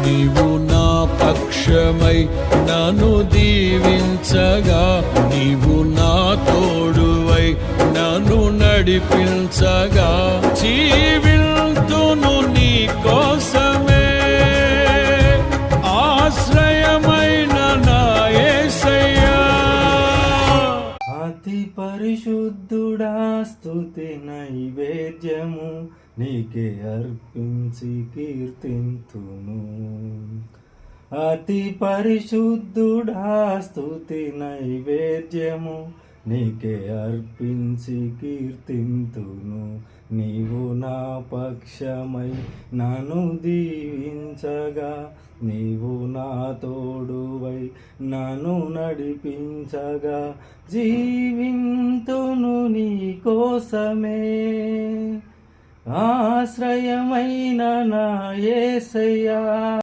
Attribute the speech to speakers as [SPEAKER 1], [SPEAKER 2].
[SPEAKER 1] నీవు నా పక్షమై నన్ను దీవించగా, నీవు నా తోడువై నన్ను నడిపించగా, జీవింతును నీ కోసమే ఆశ్రయమైన నా యేసయ్యా.
[SPEAKER 2] అతి పరిశుద్ధుడా స్తుతి నైవేద్యము నీకే అర్పించి కీర్తింతును. అతి పరిశుద్ధుడా స్తుతి నైవేద్యము నీకే అర్పించి కీర్తింతును. నీవు నా పక్షమై నన్ను దీవించగా, నీవు నా తోడువై నన్ను నడిపించగా, జీవింతును నీ కోసమే ఆశ్రయమైన నా యేసయ్యా.